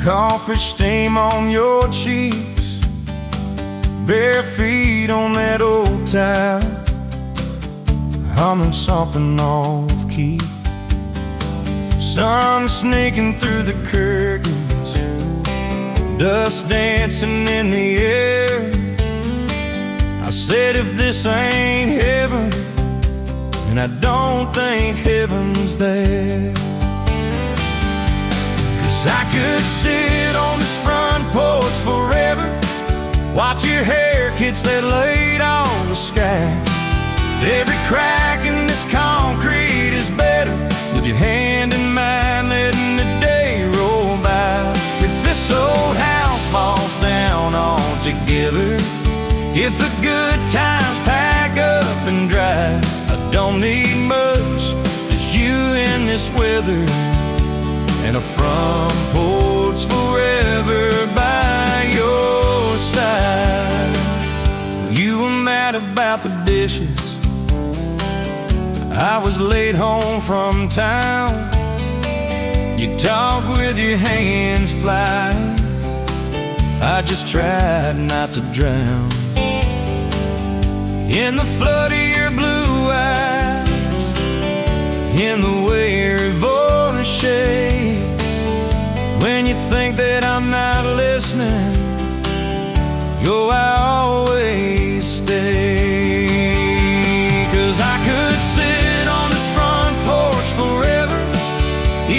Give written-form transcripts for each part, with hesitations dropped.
coffee stain on your cheeks, bare feet on that old tile, humming something off key. Sun sneaking through the curtains, dust dancing in the air. I said, if this ain't heaven, and I don't think heaven's there. 'Cause I could sit on this front porch forever, watch your hair kids that laid on the sky. Every crack in this concrete is better with your hand in mine, letting the day roll by. If this old house falls down altogether, if the good times pack up and drive, I don't need much, just you in this weather, and a front porch forever by your side. You were mad about the dishes, I was late home from town. You talk with your hands flying, I just tried not to drown in the flood of your blue eyes, in the way your voice shakes. When you think that I'm not listening, yo, I always stay. 'Cause I could sit on this front porch forever,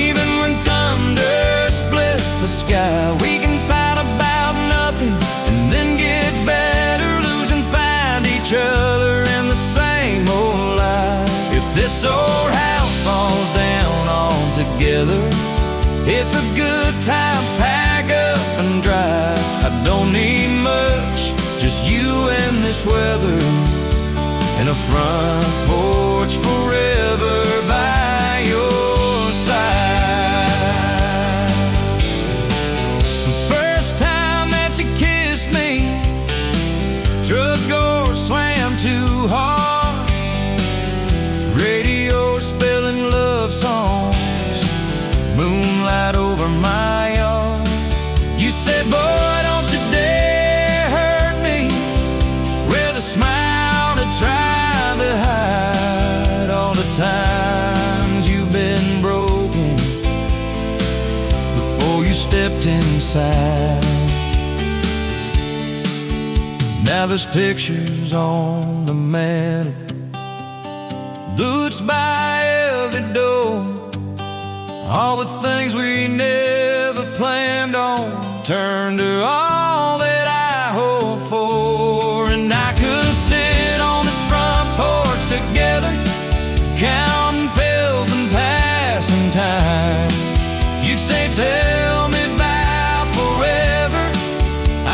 even when thunder splits the sky. We can fight about nothing and then get better, lose and find each other in the same old life. If this old house falls down altogether, if the good times pack up and drive, I don't need much, just you and this weather, and a front porch forever by your side. The first time that you kissed me, truck door slammed too hard, radio spelling love songs, moonlight over my yard. You said, boy, don't you dare hurt me, with a smile to try to hide all the times you've been broken before you stepped inside. Now there's pictures on the mantle, boots by every door, all the things we never planned on turned to all that I hope for. And I could sit on this front porch together, counting pills and passing time. You'd say, tell me about forever,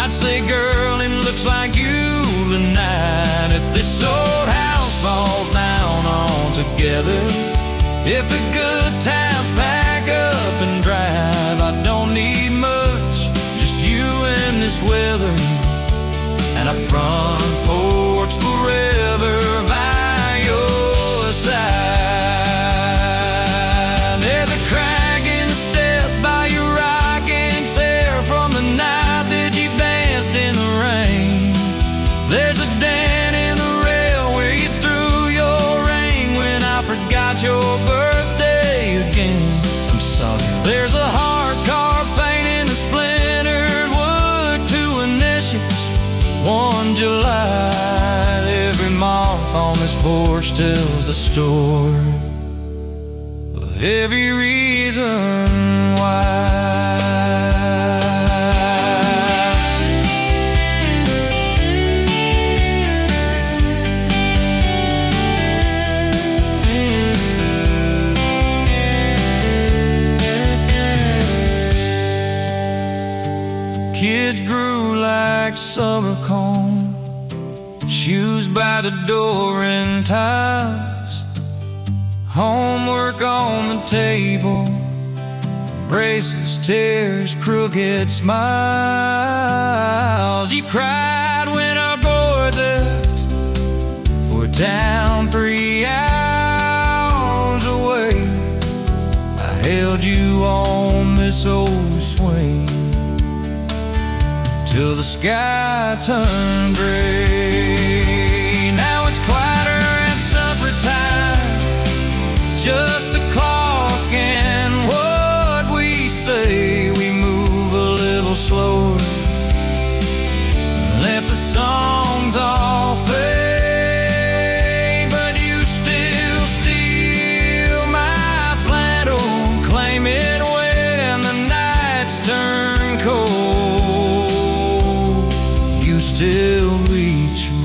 I'd say, girl, it looks like you tonight. If this old house falls down altogether, if the good times pack up and drive, I don't need much, just you and this weather, and a front porch forever by your side. There's a crack in the step by your rocking chair from the night that you danced in the rain. There's a dent in the rail where you threw your ring when I forgot your birthday again. I'm sorry. There's a hard carved fate in the splintered wood, two initials, 1 July. Every mark on this porch tells the story of every reason why. Kids grew like summer corn, shoes by the door and ties, homework on the table, braces, tears, crooked smiles. You cried when our boy left for a town 3 hours away. I held you on this old swing till the sky turned gray. Now it's quieter at supper time, just the clock and what we say. We move a little slower, let the songs all fade, but you still steal my flannel, claim it when the nights turn cold. You still reach me.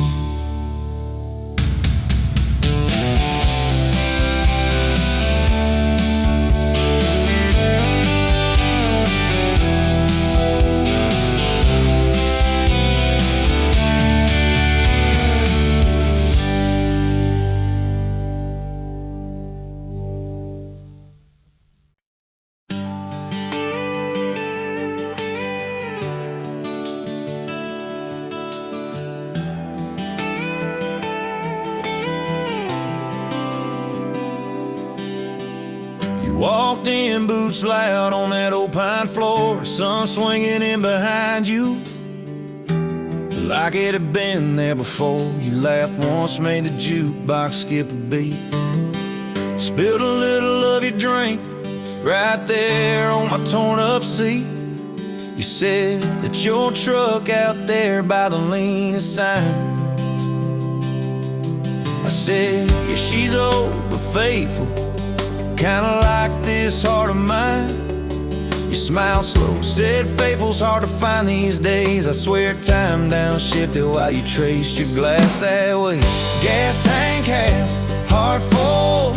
Walked in, boots loud on that old pine floor, sun swinging in behind you like it had been there before. You laughed once, made the jukebox skip a beat, spilled a little of your drink right there on my torn up seat. You said that your truck out there by the leanest sign. I said, yeah, she's old but faithful, kinda like this heart of mine. You smiled slow, said faithful's hard to find these days. I swear time downshifted while you traced your glass that way. Gas tank half, heart full,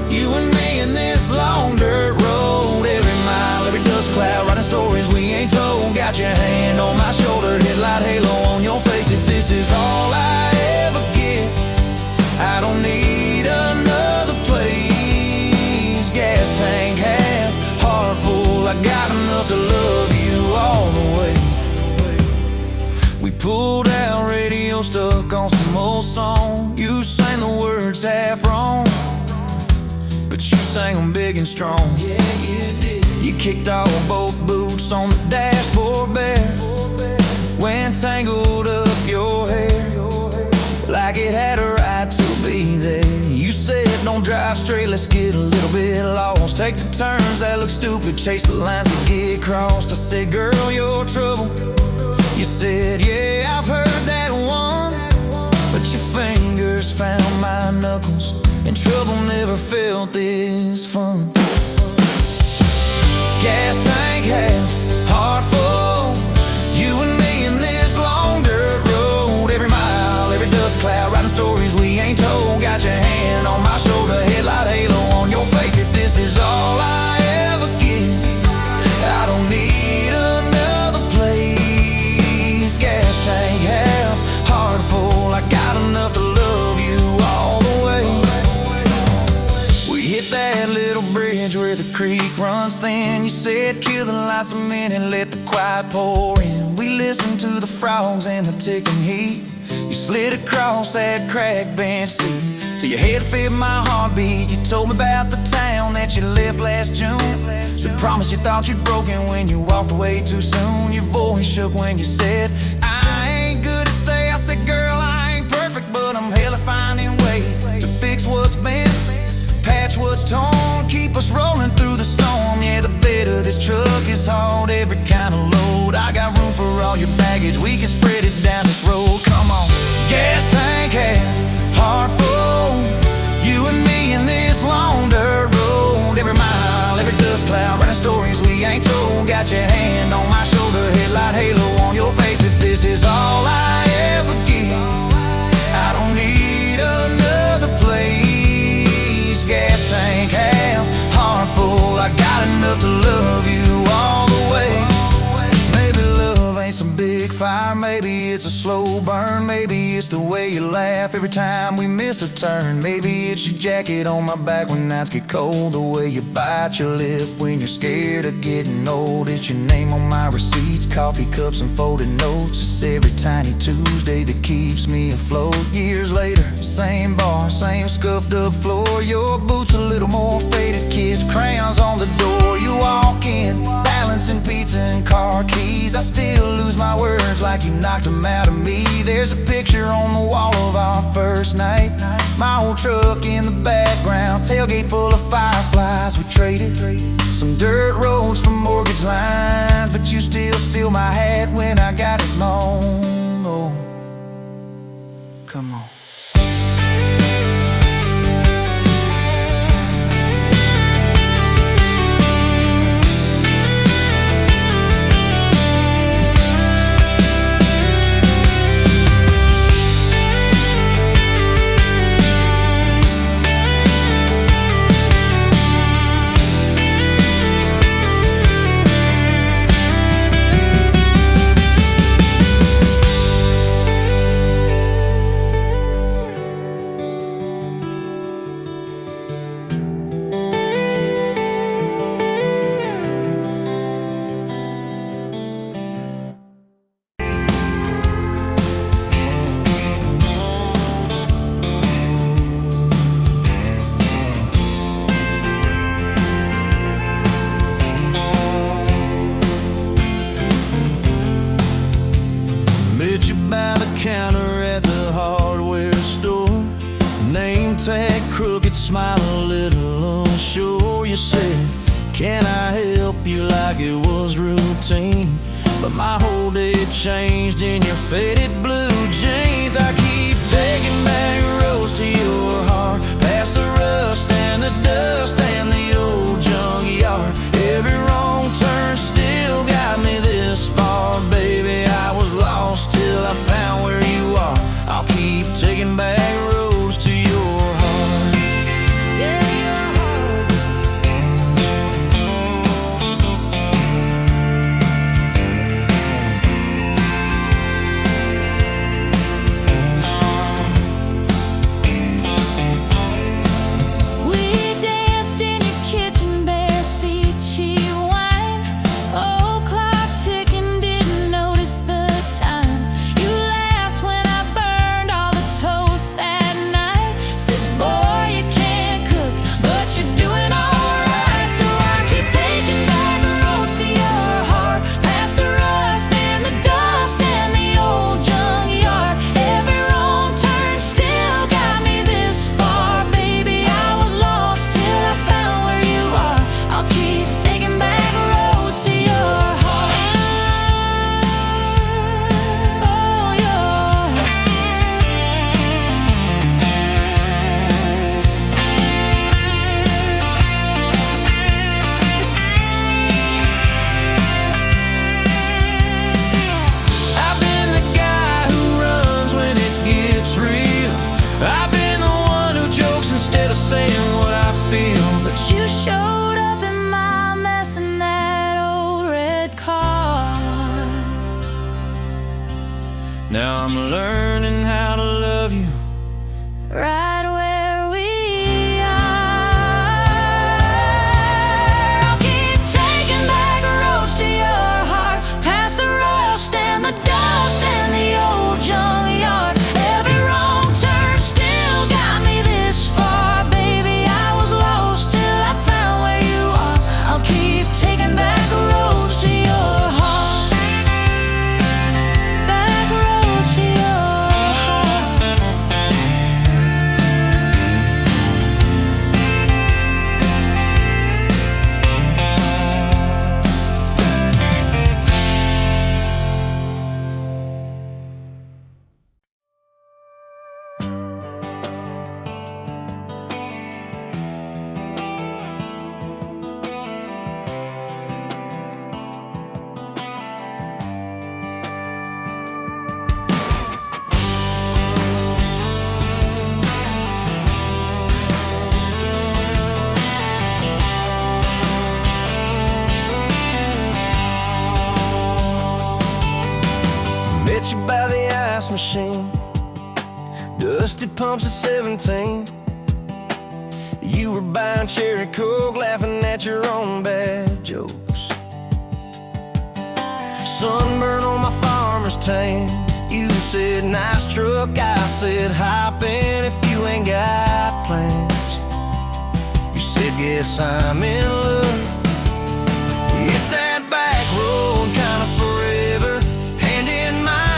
you and me in this long dirt road. Every mile, every dust cloud, writing stories we ain't told. Got your hand on my shoulder, headlight halo on your face. If this is all I ever get, I don't need another place. Gas tank half, heart full, I got enough to love you all the way. We pulled out, radio stuck on some old song. You sang the words half wrong, but you sang them big and strong. Yeah, you did. You kicked off both boots on the dashboard bare, went tangled up your hair like it had a right to be there. You said don't drive straight, let's get a little bit lost, take the turns that look stupid, chase the lines that get crossed. I said, girl, you're trouble. You said, yeah, I've heard that one, but your fingers found my knuckles, and trouble never felt this fun. Gas tank half, heart full, you and me in this long dirt road. Every mile, every dust cloud, writing stories we ain't told. Got your hand on my shoulder, headlight halo on your face. If this is all I ever get, I don't need another place. Gas tank half, heart full, I got enough to love you all the way. We hit that little bridge where the creek runs thin. You said kill the lights a minute, let the quiet pour in. We listened to the frogs and the ticking heat. You slid across that cracked bench seat till your head fit my heartbeat. You told me about the town that you left last June, the promise you thought you'd broken when you walked away too soon. Your voice shook when you said, I ain't good to stay. I said, girl, I ain't perfect, but I'm hella finding ways to fix what's bent, patch what's torn, keep us rolling through the storm. Yeah, the bed of this truck is hauled every kind of load. I got room for all your baggage, we can spread it down this road. Come on. Gas tank half, heart full, you and me in this long dirt road. Every mile, every dust cloud, writing stories we ain't told. Got your hand on my shoulder, headlight halo on your face. If this is all I ever get, I don't need another place. Gas tank half, heart full, I got enough to love you all the way. Maybe love ain't some big fire, maybe it's a slow burn, maybe it's the way you laugh every time we miss a turn. Maybe it's your jacket on my back when nights get cold, the way you bite your lip when you're scared of getting old. It's your name on my receipts, coffee cups and folded notes. It's every tiny Tuesday that keeps me afloat. Years later, same bar, same scuffed up floor, your boots a little more faded, kids crayons on the door. You walk in, balancing pizza and car keys. I still lose my words like you knocked them out of me. There's a picture on the wall of our first night. My old truck in the background, tailgate full of fireflies. We traded some dirt roads for mortgage lines, but you still steal my hat when I got it mown. Oh, come on. By the counter at the hardware store, name tag crooked, smile a little unsure. You said, can I help you, like it was routine, but my whole day changed in your faded blue jeans. I keep taking back roads to your heart, past the rust and the dust and the old junkyard. Every wrong turn still got me this far, baby. I was lost till I found where you are. I'll keep taking back roads to your heart. Yeah, your heart. We danced in your kitchen, bare feet, cheap wine. Old clock ticking, didn't notice the time. You laughed when I burned all the toast that night. Said, boy, you can't cook, but you're doing alright. So I keep taking back the roads to your heart, past the rust and the dust and the old junkyard. Every wrong turn still got me this far, baby. I was lost till I found where you are. I'll keep taking back roads to your heart. Oh, your I've been the guy who runs when it gets real. I've been the one who jokes instead of saying what I feel. But you showed up in my mess in that old red car. Now I'm learning how to love you right where we are. I'll keep taking back roads to your heart, past the rust and the dust and the old junkyard. Every wrong turn still got me this far, baby. I was lost till I found where you are. I'll keep taking back roads to your heart, back roads to your heart. Met you by the ice machine, dusty pumps at 17. You were buying cherry coke, laughing at your own bad jokes. Sunburn on my farmer's tan. You said, nice truck. I said, hop in if you ain't got plans. You said, guess I'm in love. It's that back road, kinda forever, hand in my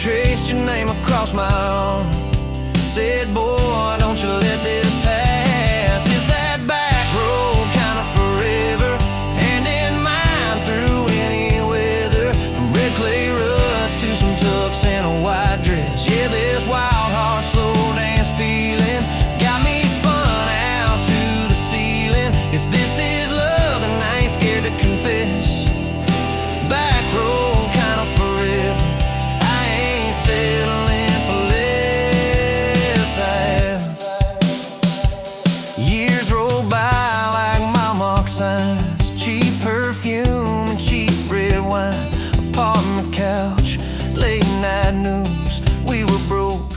traced your name across my arm. Said, boy, don't you let this pass. Is that back road kind of forever? Hand in mine through any weather. From red clay ruts to some tucks and a white dress. Yeah, this wild heart slow dance feeling got me spun out to the ceiling. If this is love, then I ain't scared to confess. Back road kind of forever. I ain't settling for less. I have. Years roll by like Hallmark signs. Cheap perfume and cheap red wine. Apart on the couch, late night news. We were broke,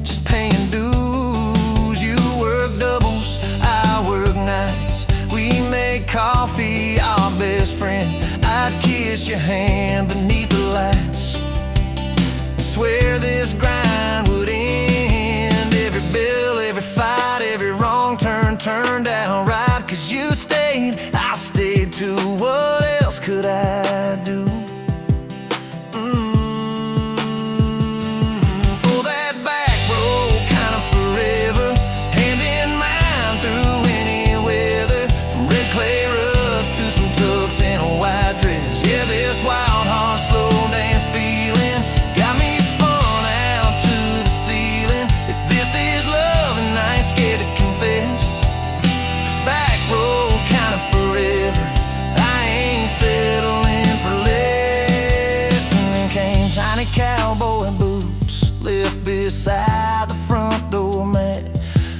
just paying dues. You work doubles, I work nights. We make coffee, our best friend. I'd kiss your hand beneath the lights and swear this grind would end. Every bill, every fight, every wrong turn turned out right. 'Cause you stayed, I stayed too. What else could I do? For that back road kind of forever. Hand in mine through any weather. From red clay ruts to some tucks and a white dress. Yeah, this wild heart slow dance feeling got me spun out to the ceiling. If this is love, then I ain't scared to confess. Back road kind of forever. I ain't settling for less. And then came tiny cowboy boots, left beside the front door mat.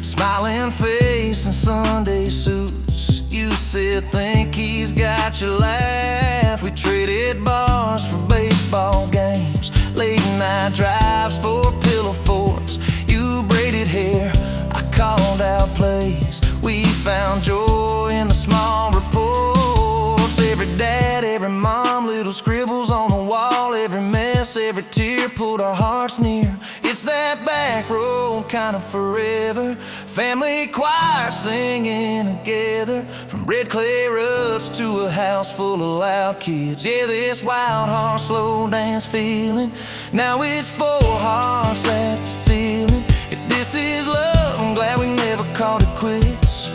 Smiling face and Sunday suits. You said, think he's got your laugh. We traded bars for baseball games, late night drives for pillow forts. You braided hair, I called out plays. We found joy in the small reports. Every dad, every mom, little scribbles on the wall. Every mess, every tear pulled our hearts near. It's that back road kind of forever. Family choir singing together. From red clay ruts to a house full of loud kids. Yeah, this wild heart slow dance feeling. Now it's four hearts at the ceiling. If this is love, I'm glad we never called it quits.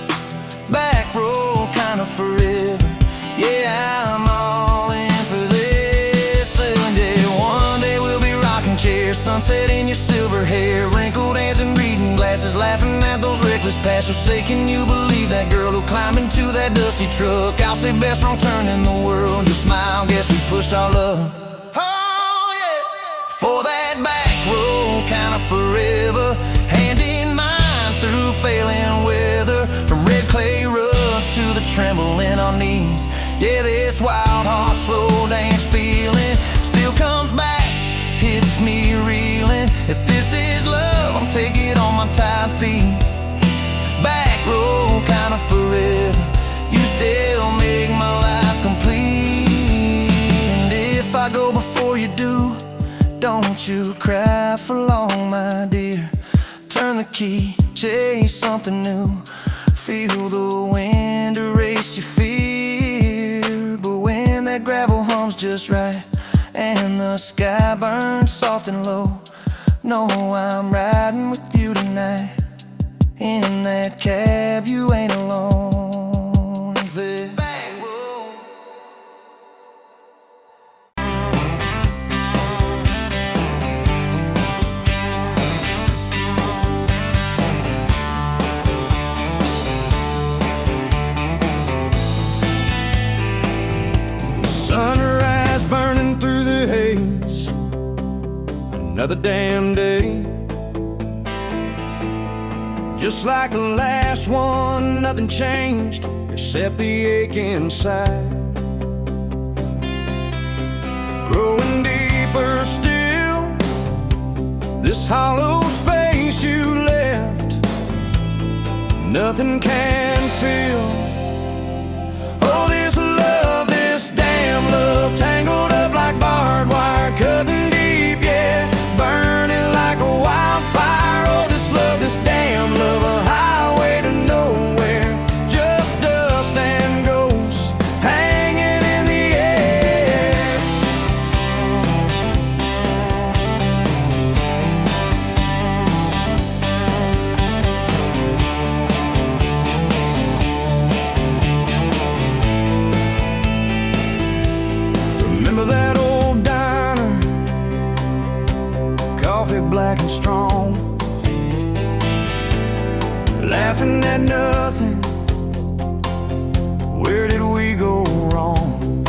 Back road kind of forever. Yeah, I'm all in for this. And yeah, one day we'll be rocking chairs, sunset in your silver hair, wrinkled hands and reading glasses, laughing at those reckless pastors. Say, can you believe that girl who climbed into that dusty truck? I'll say best wrong turn in the world. You smile, guess we pushed our love. Oh yeah. For that back road kind of forever. Hand in mine through failing weather. From red clay ruts to the tremble in our knees. Yeah, this wild heart slow dance feeling still comes back, hits me reeling. If this is love, I'll take it on my tired feet. Back road kind of forever. You still make my life complete. And if I go before you do, don't you cry for long, my dear. Turn the key, chase something new. Feel the wind erase your fear. But when that gravel hums just right and the sky burns soft and low, know I'm riding with you tonight. In that cab, you ain't alone. It's it. Sunrise burning through the haze. Another damn day. Just like the last one, nothing changed except the ache inside. Growing deeper still, this hollow space you left, nothing can fill. Oh, this love, this damn love, tangled up like barbed wire, cutting deep, yeah, burning like a wildfire. Oh, this love, this damn love, a highway to nowhere, just dust and ghosts hanging in the air. black and strong, laughing at nothing. Where did we go wrong?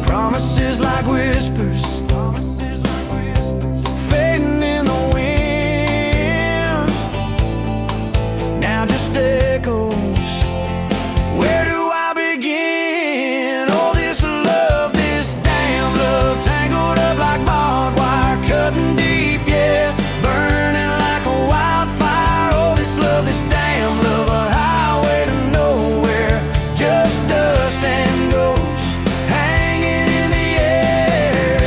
Promises like whispers, fading in the wind, now just echoes. Where do I begin? Oh, this love, this damn love, tangled up like barbed wire, cutting deep, yeah, burning like a wildfire. Oh, this love, this damn love, a highway to nowhere, just dust and ghosts hanging in the air.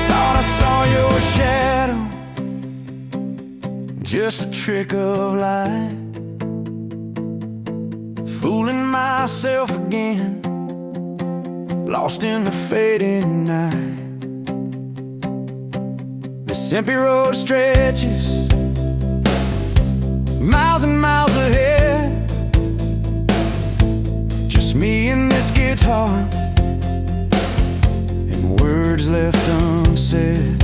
Thought I saw your shadow, just a trick of light, fooling myself again, lost in the fading night. This empty road stretches miles and miles ahead, just me and this guitar, and words left unsaid.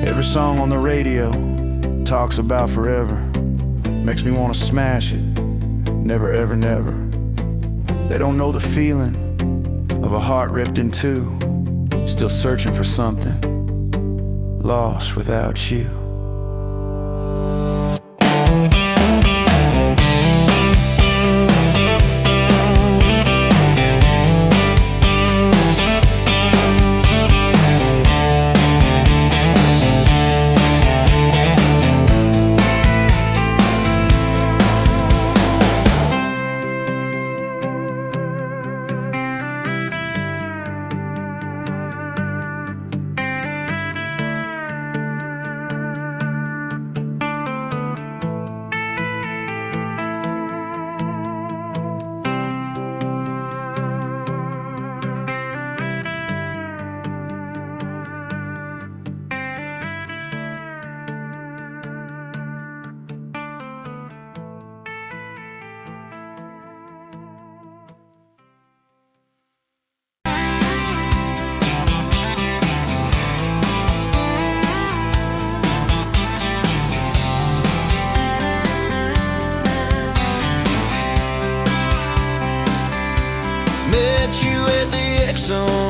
Every song on the radio talks about forever, makes me want to smash it. Never, ever, never. They don't know the feeling of a heart ripped in two, still searching for something, lost without you.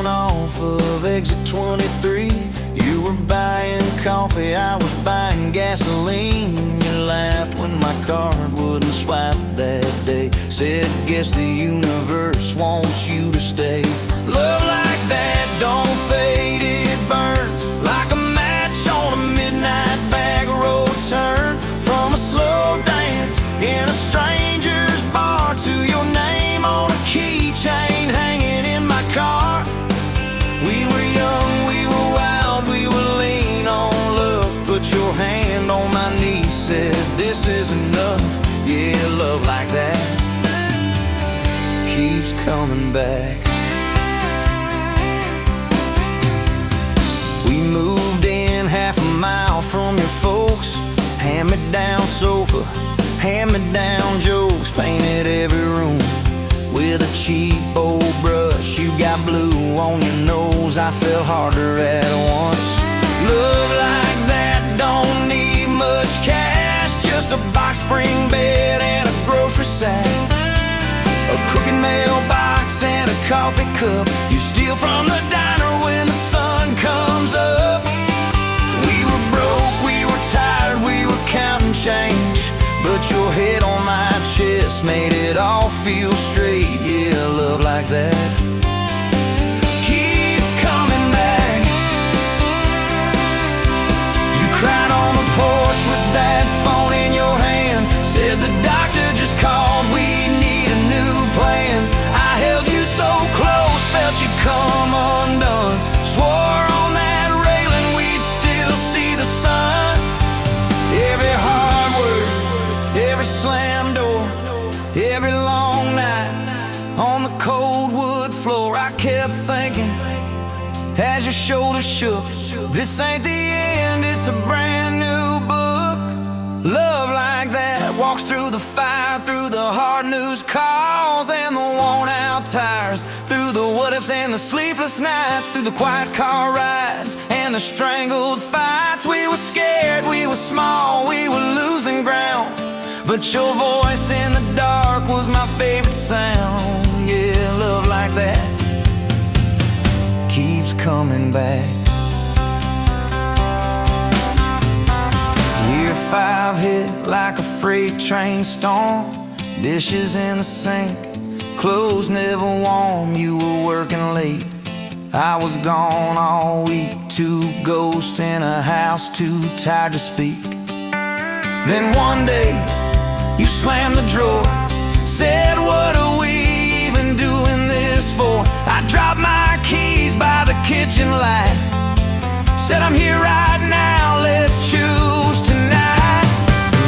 Off of exit 23, you were buying coffee, I was buying gasoline. You laughed when my card wouldn't swipe that day, said guess the universe wants you to stay. Love like that don't fade, it burns like a match on a midnight back road turn, from a slow dance in a stranger's bar to your name on a keychain hanging in my car. We were young, we were wild, we were lean on love. Put your hand on my knee, said this is enough. Yeah, love like that keeps coming back. We moved in half a mile from your folks, hand-me-down sofa, hand-me-down jokes, painted every room with a cheap old brush. You got blue on your nose, I fell harder at once. Love like that don't need much cash, just a box spring bed and a grocery sack, a crooked mailbox and a coffee cup. You steal from the diner when the sun comes up. We were broke, we were tired, we were counting change, but your head on my chest made it all feel straight. Yeah, love like that keeps coming back. You cried on the porch with that phone in your hand, said the doctor just called, we need a new plan. I held you so close, felt you come undone, swore on that railing we'd still see the sun. Every hard word, every slam door, every long night on the cold wood floor, I kept thinking as your shoulders shook. This ain't the end, it's a brand new book. Love like that walks through the fire, through the hard news calls and the worn out tires, through the what ifs and the sleepless nights, through the quiet car rides and the strangled fights. We were scared, we were small, we were losing ground, but your voice in the dark was my favorite sound. Yeah, love like that keeps coming back. Year 5 hit like a freight train storm. Dishes in the sink, clothes never warm. You were working late, I was gone all week. 2 ghosts in a house, too tired to speak. Then one day you slammed the drawer, said, what are we even doing this for? I dropped my keys by the kitchen light, said, I'm here right now, let's choose tonight.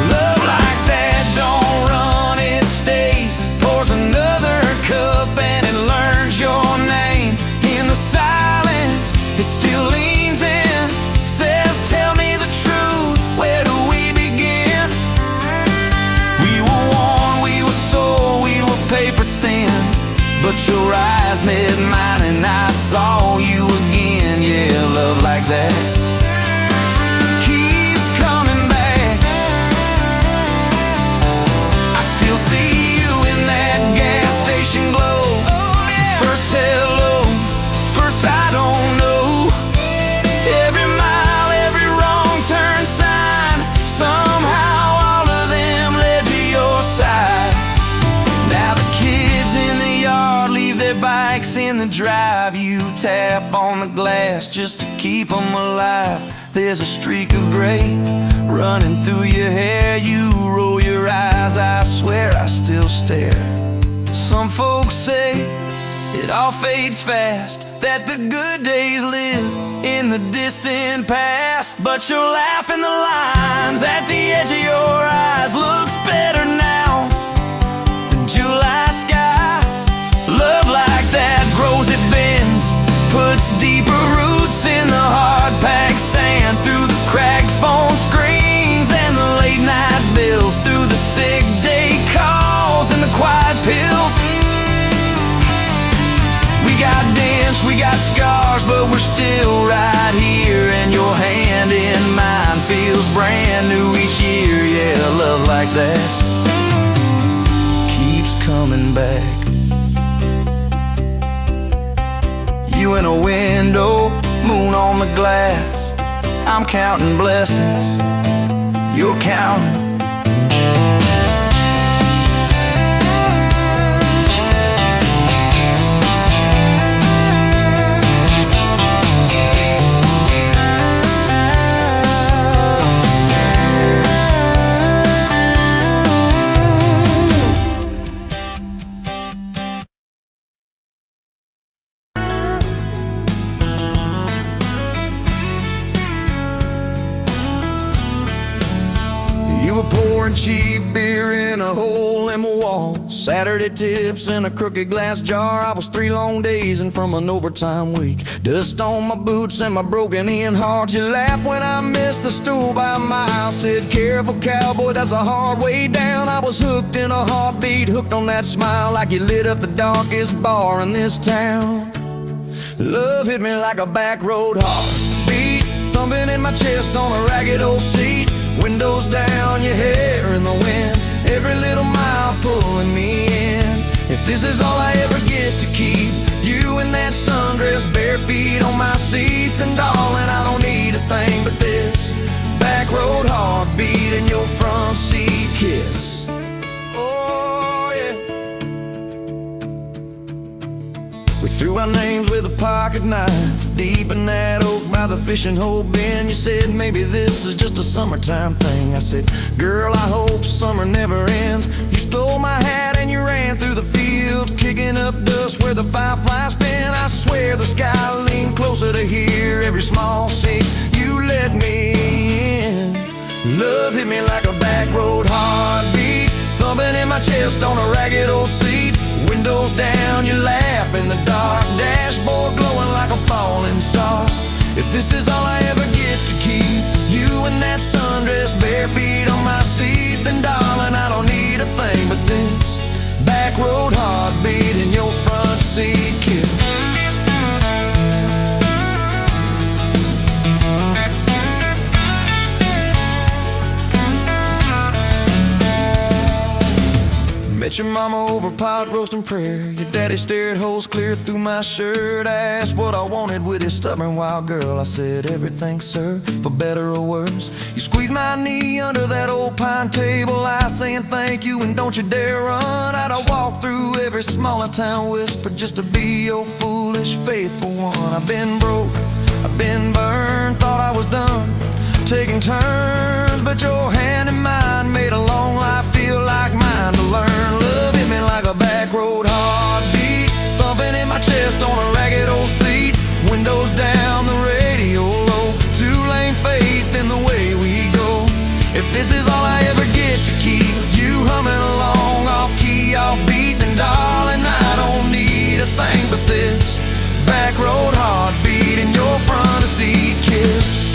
Love like that don't run, it stays. Pours another cup and it learns your name. In the silence, it still leans in, says, tell me the truth, where do we begin? We were worn, we were sore, we were paper thin, but your eyes met mine and I saw you again. Yeah, love like that keeps coming back. I still see you in that gas station glow. First hello, first I don't know. Every mile, every wrong turn sign, somehow all of them led to your side. Now the kids in the yard leave their bikes in the drive. You tap on the glass just to keep them alive. There's a streak of gray running through your hair. You roll your eyes, I swear I still stare. Some folks say it all fades fast, that the good days live in the distant past. But your laugh in the lines at the edge of your eyes looks better now than July sky. Love like that grows, it bends, puts deeper roots in the hard-packed sand, through the cracked phone screens and the late-night bills, through the sick day calls and the quiet pills. We got dents, we got scars, but we're still right here, and your hand in mine feels brand new each year. Yeah, love like that keeps coming back. You in a window, moon on the glass. I'm counting blessings, you're counting. You were pouring cheap beer in a hole in my wall, Saturday tips in a crooked glass jar. I was 3 long days and from an overtime week, dust on my boots and my broken-in heart. You laughed when I missed the stool by a mile, said, careful cowboy, that's a hard way down. I was hooked in a heartbeat, hooked on that smile, like you lit up the darkest bar in this town. Love hit me like a back road heartbeat, thumping in my chest on a ragged old seat. Windows down, your hair in the wind, every little mile pulling me in. If this is all I ever get to keep, you in that sundress, bare feet on my seat, then darling, I don't need a thing but this back road heartbeat and your front seat kiss. Oh yeah. We threw our names with a pocket knife deep in that oak by the fishing hole bin. You said maybe this is just a summertime thing. I said, girl, I hope summer never ends. You stole my hat and you ran through the field, kicking up dust where the fireflies spin. I swear the sky leaned closer to hear every small sing. You let me in. Love hit me like a back road heartbeat, thumping in my chest on a ragged old seat. Windows down, you laugh in the dark, dashboard glowing like a falling star. If this is all I ever get to keep, you in that sundress, bare feet on my seat, then darling, I don't need a thing but this back road heartbeat in your front seat kiss. Met your mama over pot roast and prayer. Your daddy stared holes clear through my shirt. I asked what I wanted with his stubborn wild girl. I said everything, sir, for better or worse. You squeezed my knee under that old pine table, I saying thank you and don't you dare run. I'd walk through every smaller town whisper just to be your foolish faithful one. I've been broke, I've been burned, thought I was done taking turns, but your hand in mine made a long life feel like mine to learn. Love hit me like a back road heartbeat, thumping in my chest on a ragged old seat. Windows down, the radio low, two-lane faith in the way we go. If this is all I ever get to keep, you humming along off key, off beat, then darling, I don't need a thing but this back road heartbeat in your front seat kiss.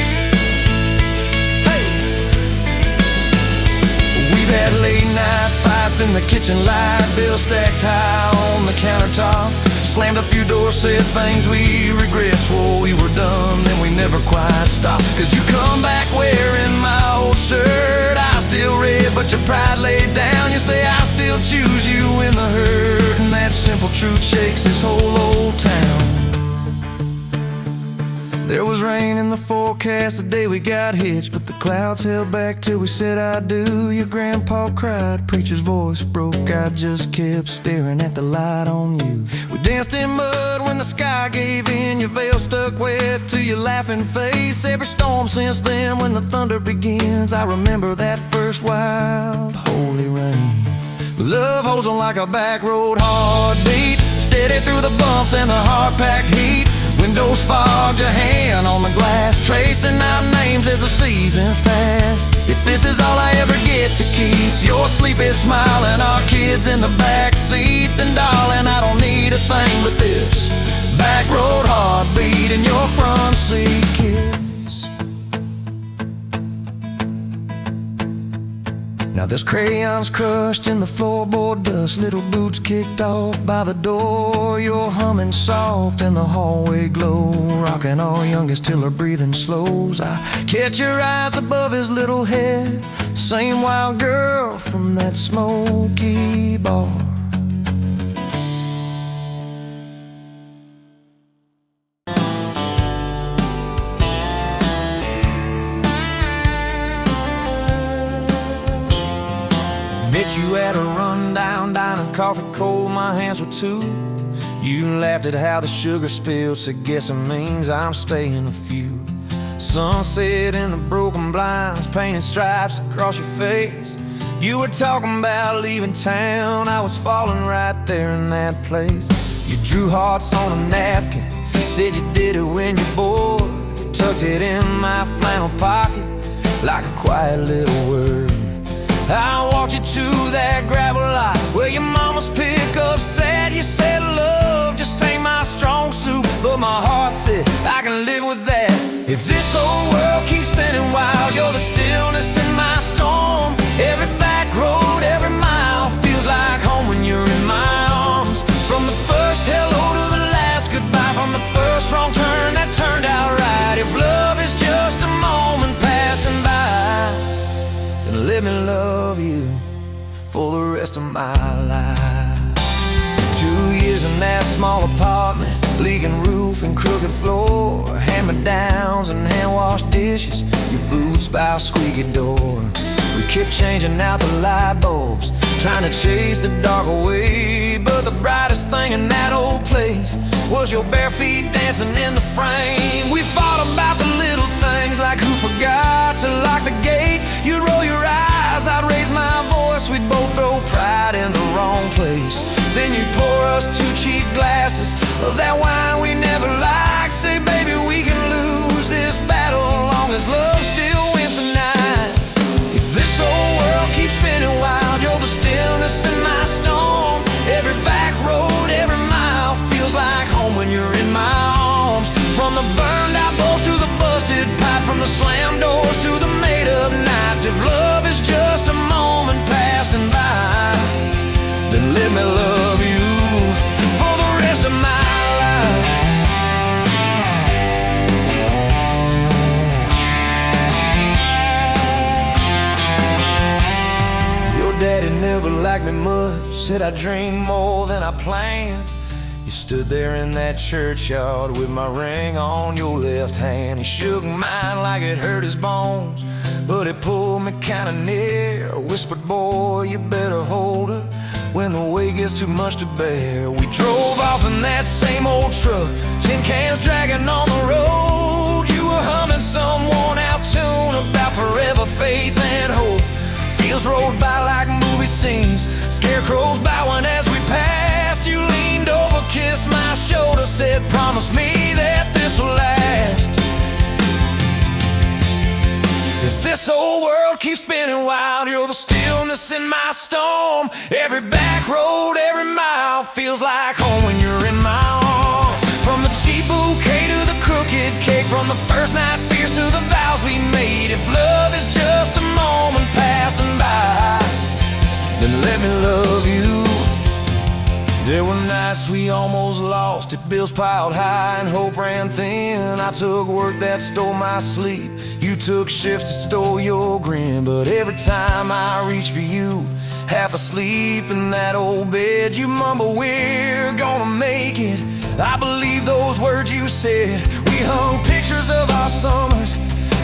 Had late night fights in the kitchen light, bill stacked high on the countertop. Slammed a few doors, said things we regret, swore we were done, then we never quite stopped. Cause you come back wearing my old shirt, I still red but your pride laid down. You say I still choose you in the hurt, and that simple truth shakes this whole old town. There was rain in the forecast the day we got hitched, but the clouds held back till we said I do. Your grandpa cried, preacher's voice broke, I just kept staring at the light on you. We danced in mud when the sky gave in, your veil stuck wet to your laughing face. Every storm since then when the thunder begins, I remember that first wild holy rain. Love holds on like a back road heartbeat, steady through the bumps and the hard-packed heat. Windows fogged, your hand on the glass, tracing out names as the seasons pass. If this is all I ever get to keep, your sleepy smile and our kids in the back seat, then darling, I don't need a thing but this back road heartbeat in your front seat kiss. Now there's crayons crushed in the floorboard dust, little boots kicked off by the door. You're humming soft in the hallway glow, rocking our youngest till her breathing slows. I catch your eyes above his little head, same wild girl from that smoky bar. Met you at a rundown diner, coffee cold, my hands were two. You laughed at how the sugar spilled, said guess it means I'm staying a few. Sunset in the broken blinds, painted stripes across your face. You were talking about leaving town, I was falling right there in that place. You drew hearts on a napkin, said you did it when you're bored. You tucked it in my flannel pocket like a quiet little word. I walked you to that gravel lot where your mama's pickup sat. You said love just ain't my strong suit, but my heart said I can live with that. If this old world keeps spinning wild, you're the stillness in my storm. Every back road, every mile feels like home when you're in my arms. From the first hello to the last goodbye, from the first wrong turn that turned out right. If love is just a moment passing by, then let me love you for the rest of my life. 2 years in that small apartment, leaking roof and crooked floor, hand-me-downs and hand-washed dishes, your boots by a squeaky door. We kept changing out the light bulbs, trying to chase the dark away, but the brightest thing in that old place was your bare feet dancing in the frame. We fought about the little things, like who forgot to lock the gate. You'd roll your eyes, I'd raise my voice, we'd both throw pride in the wrong place. Then you'd pour us 2 cheap glasses of that wine we never liked, say baby we can lose this battle long as love still wins tonight. If this old world keeps spinning wild, you're the stillness in my storm. Every back road, every mile feels like home when you're in my arms. From the burned out bulbs to the Said I dreamed more than I planned. You stood there in that churchyard with my ring on your left hand. He shook mine like it hurt his bones, but it pulled me kinda near. Whispered, boy, you better hold her when the weight gets too much to bear. We drove off in that same old truck, tin cans dragging on the road. You were humming some worn-out tune about forever, faith and hope. Fields rolled by like movie scenes, scarecrows bowing as we passed. You leaned over, kissed my shoulder, said, promise me that this will last. If this old world keeps spinning wild, you're the stillness in my storm. Every back road, every mile feels like home when you're in my arms. From the cheap bouquet to the crooked cake, from the first night fears to the vows we made. If love is just a moment passing by, then let me love you. There were nights we almost lost it, bills piled high and hope ran thin. I took work that stole my sleep, you took shifts that stole your grin. But every time I reach for you, half asleep in that old bed, you mumble, we're gonna make it. I believe those words you said. We hung pictures of our summers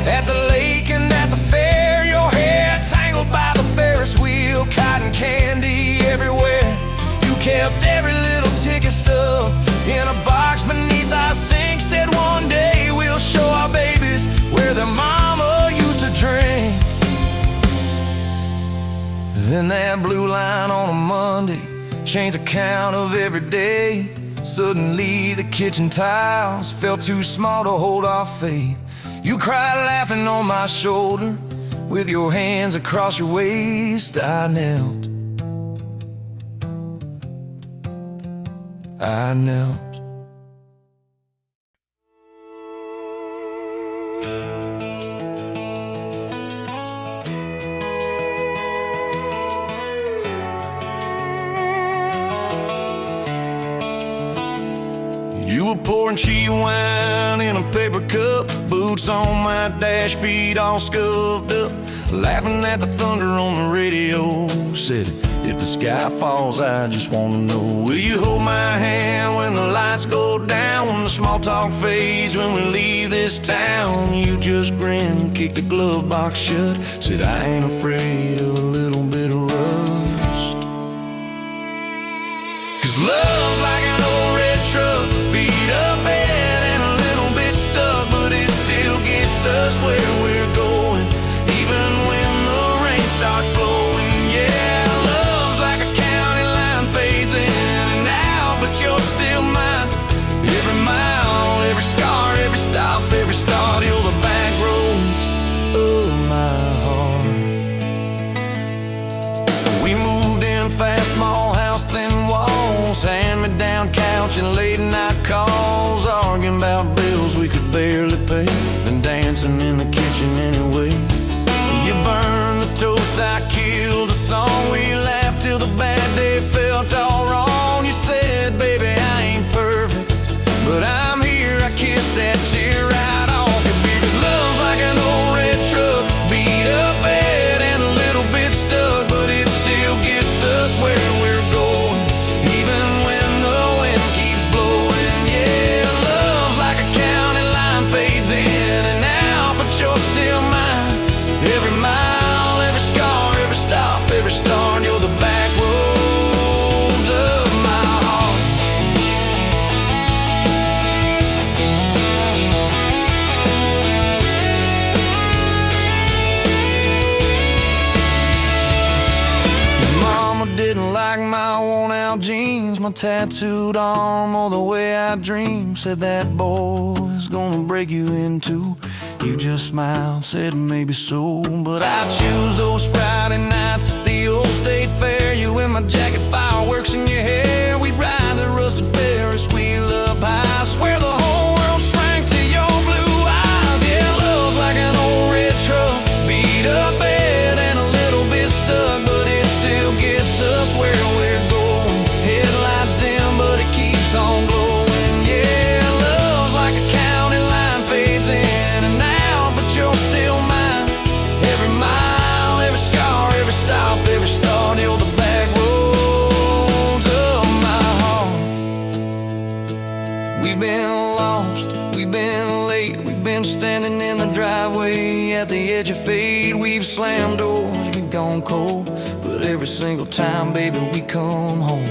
at the lake and at the fair. Your hair tangled by the Ferris wheel, cotton candy everywhere. You kept every little ticket stub in a box beneath our sink. Said one day we'll show our babies where their mama used to drink. Then that blue line on a Monday changed the count of every day. Suddenly the kitchen tiles felt too small to hold our faith. You cried laughing on my shoulder, with your hands across your waist. I knelt. You were pouring cheap wine in a paper cup, boots on my dash, feet all scuffed up, laughing at the thunder on the radio. Said, if the sky falls, I just wanna know, will you hold my hand when the lights go down, when the small talk fades, when we leave this town? You just grinned, kicked the glove box shut, said, I ain't afraid of a little bit of rust. 'Cause love's like an old red truck, beat up bed and a little bit stuck, but it still gets us where we're going, even when the rain starts blowing. Yeah, love's like a county line, fades in and out, but you're still mine. Every mile, every scar, every stop, every start, you're the back roads of my heart. We moved in fast, small house, thin walls, hand-me-down couch and late night calls, arguing about bills we could barely pay, and dancing in the kitchen anyway. You burned the toast, I killed the song, we laughed till the bad day felt all wrong. You said, baby, I ain't perfect, but I'm here. I kissed that tear right off your beard. 'Cause love's like an old red truck, beat up bed and a little bit stuck, but it still gets us where we're going, even when the wind keeps blowing. Yeah, love's like a county line, fades in and out, but you're still mine. Every mile, every scar, every stop, every start, you're the back roads of my heart. Mama didn't like my worn-out jeans, my tattooed arm, or the way I dream. Said that boy's gonna break you in two. You just smiled, said maybe so, but I choose those Friday nights at the old state fair. You in my jacket, fireworks in your hair. We ride the rusted Ferris wheel up high. Swear the whole world shrank to your blue eyes. Yeah, love's like an old red truck, beat up bed and a little bit stuck, but it still gets us where we're going. Headlights dim, but it keeps on glowing. Yeah, love's like a county line, fades in and out, but you're still mine. Every mile, every scar, every stop, every start, you're the back road been late, we've been standing in the driveway at the edge of fate. We've slammed doors, we've gone cold, but every single time, baby, we come home.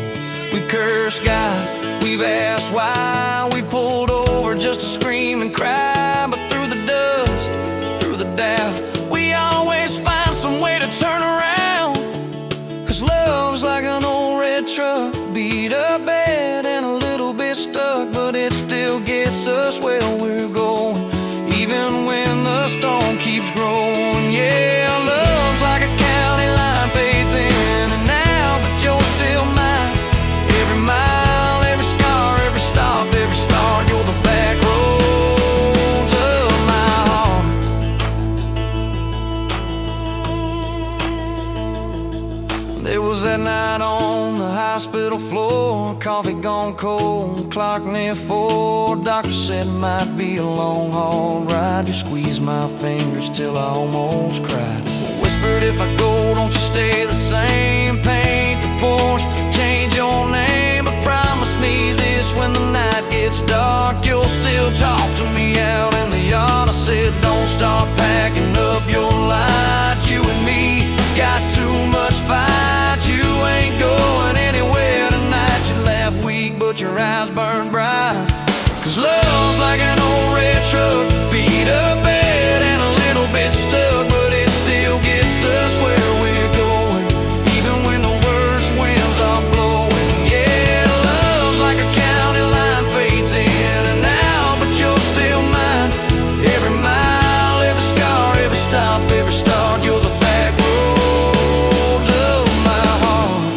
We've cursed God, we've asked why, we pulled over just to scream and cry. But through the dust, through the doubt, we always find some way to turn around. 'Cause love's like an old red truck, beat up bad and a little bit stuck, but it still gets us where we're going, even when the storm keeps growing. Yeah, love's like a county line, fades in and out, but you're still mine. Every mile, every scar, every stop, every start, you're the back roads of my heart. There was that night on the hospital floor, coffee gone cold, clock near 4. Doctor said it might be a long haul ride. You squeezed my fingers till I almost cried. Whispered, if I go, don't you stay the same. Paint the porch, change your name, but promise me this, when the night gets dark, you'll still talk to me out in the yard. I said, don't start packing up your lights. You and me got too much fight. You ain't going anywhere tonight. You laugh weak, but your eyes burn bright. 'Cause love's like an old red truck, beat up bad and a little bit stuck, but it still gets us where we're going, even when the worst winds are blowing. Yeah, love's like a county line, fades in and out, but you're still mine. Every mile, every scar, every stop, every start, you're the back roads of my heart.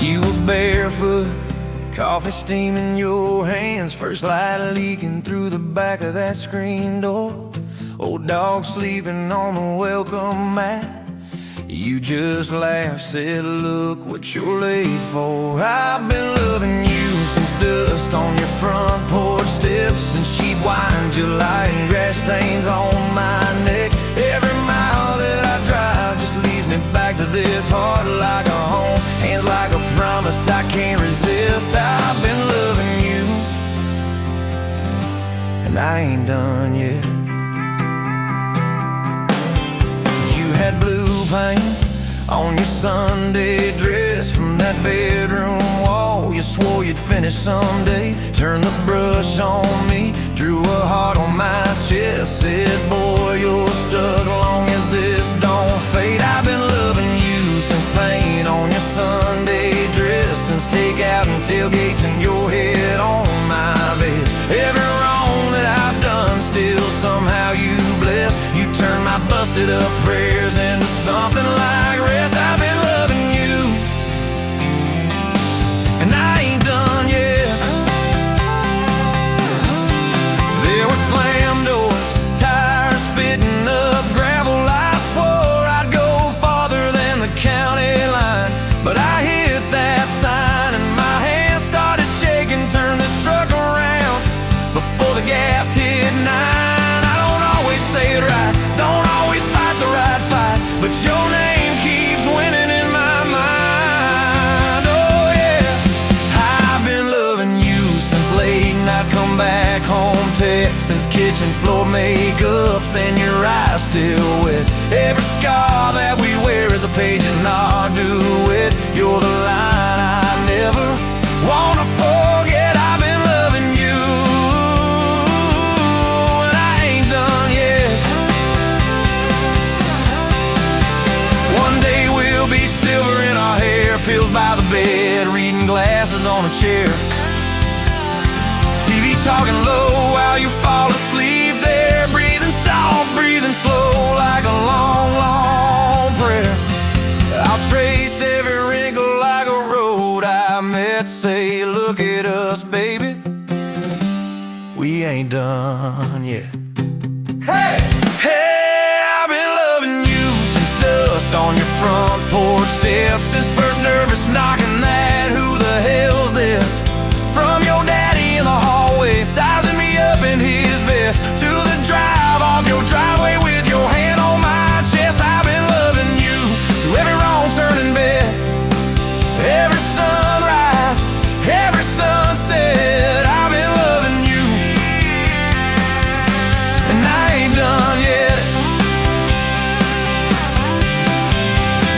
You were barefoot, coffee steam in your hands, first light leaking through the back of that screen door. Old dog sleeping on the welcome mat. You just laughed, said, look what you're late for. I've been loving you since dust on your front porch steps, since cheap wine, July, and grass stains on my neck. Every mile that I drive just leads me back to this heart, like a home, hands like a promise I can't resist. I've been loving you, and I ain't done yet. You had blue paint on your Sunday dress, from that bedroom wall you swore you'd finish someday. Turned the brush on me, drew a heart on my chest, said, boy, you're stuck long as this don't fade. I've been loving you since paint on your Sunday dress, since takeout and tailgates and your head on my vest. Every wrong that I've done, still somehow you bless. You turn my busted up prayers into something like rest. I've been loving you, and I ain't done yet. There were slam doors, tires spitting up gravel. I swore I'd go farther than the county line, but I hit that sign and my hands started shaking. Turned this truck around before the gas hit 9. I don't always say it right, don't always fight the right fight, but your name keeps winning in my mind. Oh yeah, I've been loving you since late night come back home text, since kitchen floor makeups and your eyes still wet. Every scar that we wear is a page in our duet. You're the line I never wanna forget. I've been loving you, and I ain't done yet. One day we'll be silver in our hair, pills by the bed, reading glasses on a chair, TV talking low while you fall asleep there, breathing soft, breathing slow, like a long, long prayer. I'll trace every wrinkle like a road I met, say, look at us, baby, we ain't done yet. yeah. Hey! Hey, I've been loving you since dust on your front porch steps, since first nervous knocking that who the hell's this? From your daddy in the hallway, sizing me up in his vest, to the drive off your driveway with your hand on my chest. I've been loving you through every wrong turn in bed, every sunrise, every sunset. I've been loving you, and I ain't done yet.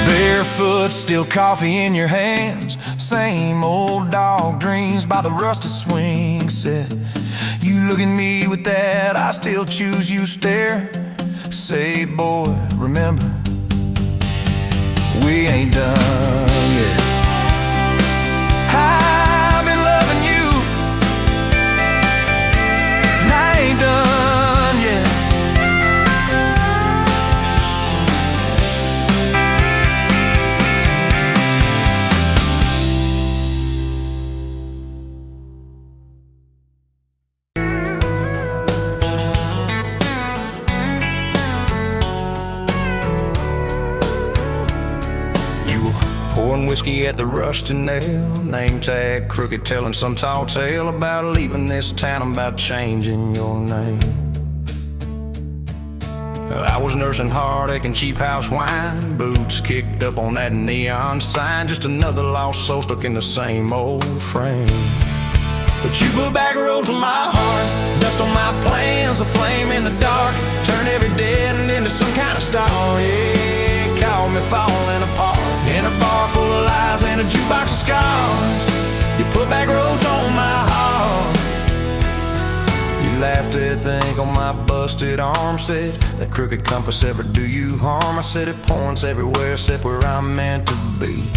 Barefoot, still coffee in your hands, same old dog dreams by the rusted swing set. You look at me with that I still choose you stare. Say, boy, remember, we ain't done yet. I've been loving you, and I ain't done yet. Pouring whiskey at the rusty nail, name tag crooked, telling some tall tale about leaving this town, about changing your name. I was nursing heartache and cheap house wine, boots kicked up on that neon sign, just another lost soul stuck in the same old frame. But you put back roads on my heart, dust on my plans, a flame in the dark, turn every dead end into some kind of star. Yeah, call me falling apart in a bar full of lies and a jukebox of scars. You put back roads on my heart. You laughed at the ink on my busted arm, said that crooked compass ever do you harm. I said it points everywhere except where I'm meant to be.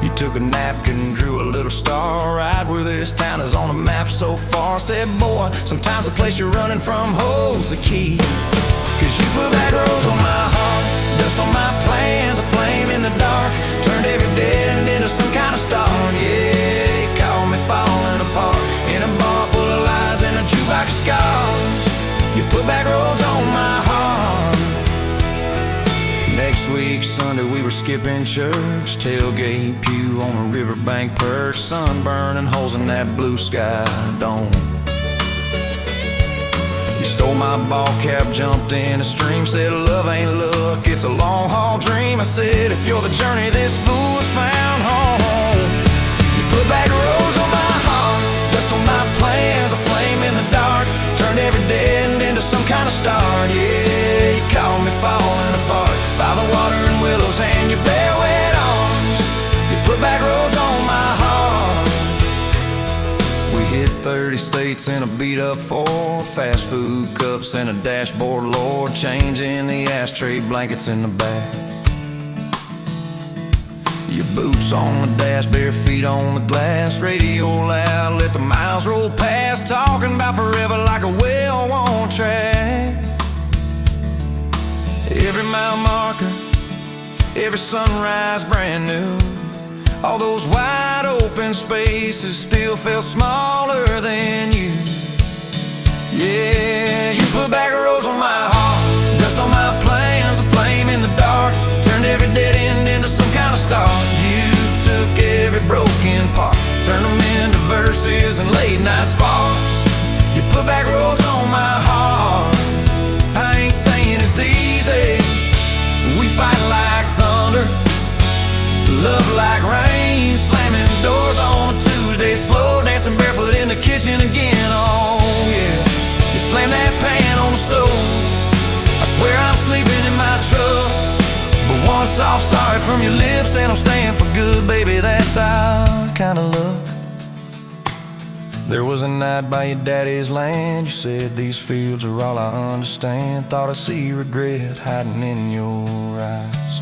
You took a napkin, drew a little star right where this town is on the map so far. Said, boy, sometimes the place you're running from holds the key. Cause you put back roads on my heart, dust on my plans, a flame in the dark, turned every dead end into some kind of star. Yeah, you called me falling apart in a bar full of lies and a jukebox of scars. You put back roads on my heart. Next week, Sunday, we were skipping church, tailgate pew on a riverbank perch, sunburn and holes in that blue sky dome. You stole my ball cap, jumped in a stream, said love ain't luck, it's a long haul dream. I said if you're the journey, this fool has found home. You put back roads on my heart, dust on my plans, a flame in the dark, turned every dead end into some kind of star. Yeah, you called me falling apart by the water and willows and your bare wet arms. You put back roads on my heart. We hit 30 states in a beat-up Ford, fast food cups and a dashboard, Lord, changing the ashtray blankets in the back. Your boots on the dash, bare feet on the glass, radio loud, let the miles roll past, talking about forever like a well-worn track. Every mile marker, every sunrise brand new, all those wide open spaces still felt smaller than you. Yeah, you put back roads on my heart, dust on my plans, a flame in the dark, turned every dead end into some kind of star. You took every broken part, turned them into verses and late night sparks. You put back roads on my heart. I ain't saying it's easy, we fight like thunder, love like rain, slamming doors on a Tuesday, slow dancing barefoot in the kitchen again. Oh yeah, you slam that pan on the stove, I swear I'm sleeping in my truck, but one soft sorry from your lips and I'm staying for good, baby, that's our kind of luck. There was a night by your daddy's land, you said these fields are all I understand, thought I see regret hiding in your eyes.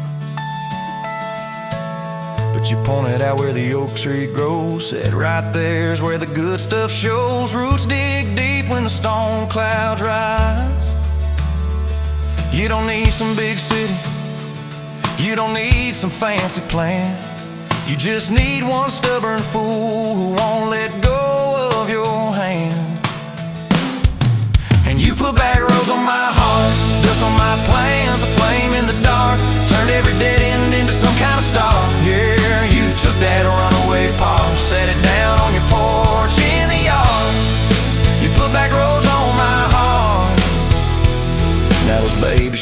But you pointed out where the oak tree grows, said right there's where the good stuff shows, roots dig deep when the storm clouds rise. You don't need some big city, you don't need some fancy plan, you just need one stubborn fool who won't let go of your hand.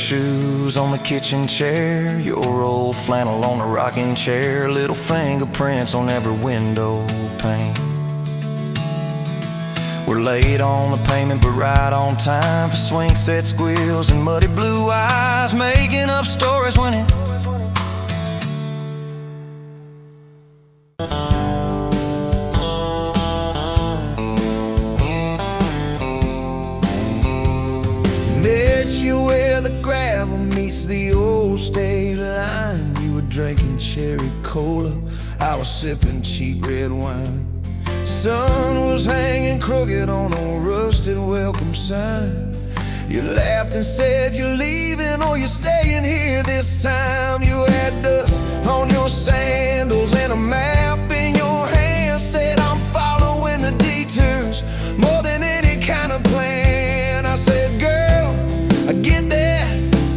shoes on the kitchen chair, your old flannel on the rocking chair, little fingerprints on every window pane. We're late on the payment but right on time for swing set squeals and muddy blue eyes, making up stories when it met you where the gravel meets the old state line. You were drinking cherry cola, I was sipping cheap red wine. Sun was hanging crooked on a rusted welcome sign. You laughed and said you're leaving or you're staying here this time. You had dust on your sandals and a map in your hand, said I'm following the detours more than any kind of plan. I said, girl, I get that,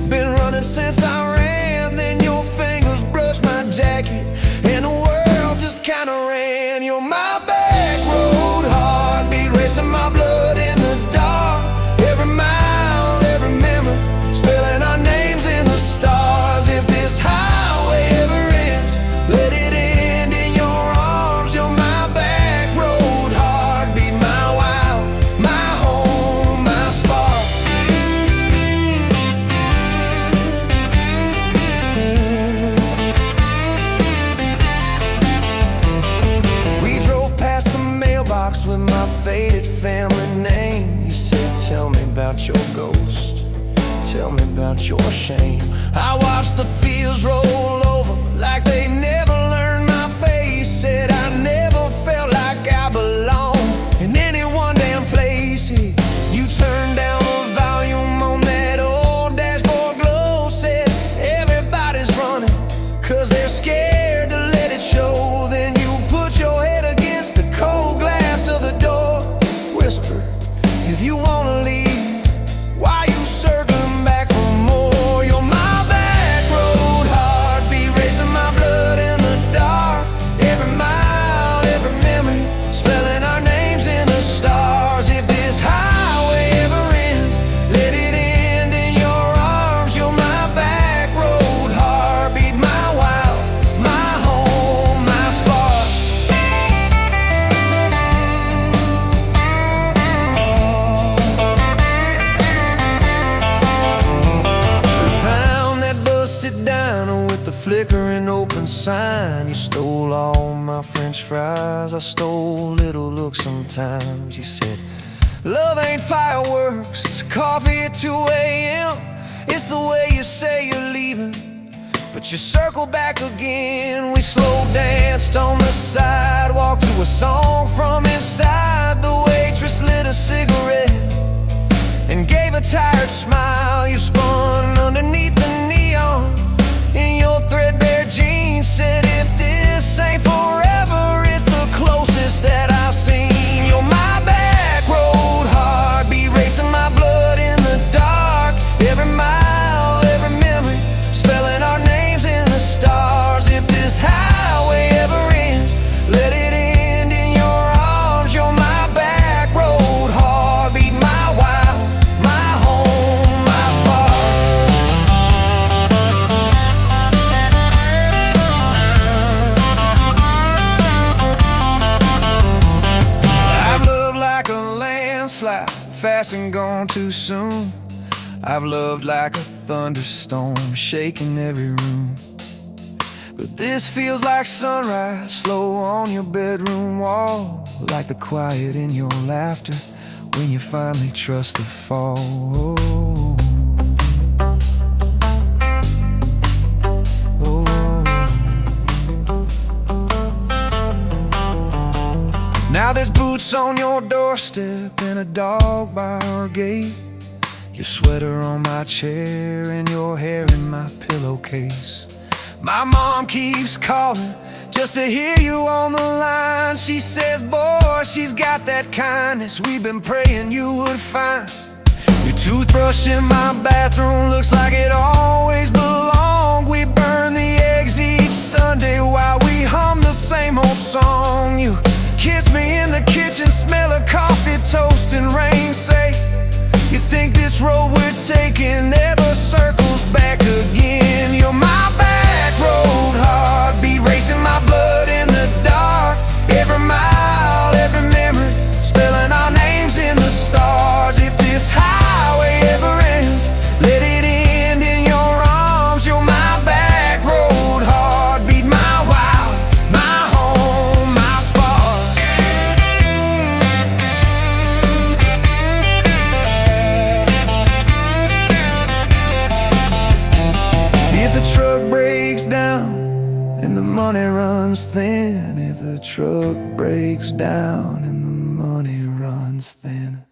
been running since I ran. Then your fingers brushed my jacket and the world just kinda ran. You're my back road heartbeat, racing my blood in the dark. Every mile, every memory, spelling our names in the stars. If this highway ever ends, let it end in your arms. You're my back road heartbeat, my wild, my home, my spark. We drove past the mailbox with my faded family name. You said, tell me about your ghost, tell me about your shame. I watched the fields roll over like they never learned my face. Said I never felt like I belonged in any one damn place. You turned down the volume on that old dashboard glow. Said everybody's running 'cause they're scared to let it show. Then you put your head against the cold glass of the door, whisper, if you wanna leave, why you circling back for more? You're my back road heartbeat, racing my blood in the dark. Every mile, every memory, spelling our names in the stars. If this highway ever ends, let it end in your arms. You're my back road heartbeat, my wild, my home, my spark. We found that busted diner with the flickering open sign. You stole all my French fries, I stole little looks sometimes. You said, love ain't fireworks, it's coffee at 2 a.m. It's the way you say you're leaving, but you circle back again. We slow danced on the sidewalk to a song from inside. The waitress lit a cigarette and gave a tired smile. You spun underneath the neon in your threadbare jeans. Said if this ain't forever, it's the closest that I've seen. You're my back road heartbeat, racing my blood in the dark. Every mile, every memory, spelling our names in the stars. If this highway ever ends, let it end in your arms. You're my back road heartbeat, my wild, my home, my spark. I've loved like a landslide, fast and gone too soon. I've loved like a thunderstorm, shaking every room. But this feels like sunrise, slow on your bedroom wall, like the quiet in your laughter when you finally trust the fall. Now there's boots on your doorstep and a dog by our gate. Your sweater on my chair and your hair in my pillowcase. My mom keeps calling just to hear you on the line. She says, boy, she's got that kindness we've been praying you would find. Your toothbrush in my bathroom looks like it always belonged. We burn the eggs each Sunday while we hum the same old song. You kiss me in the kitchen, smell of coffee, toast and rain. Say, you think this road we're taking ever circles back again. You're my back road heartbeat, racing my blood in the dark. Every mile, every memory, spelling our names in the stars. If this highway ever ends, let it end in your arms. You're my back road heartbeat, my wild, my home, my spark. If the truck breaks down and the money runs thin, if the truck breaks down and the money runs thin,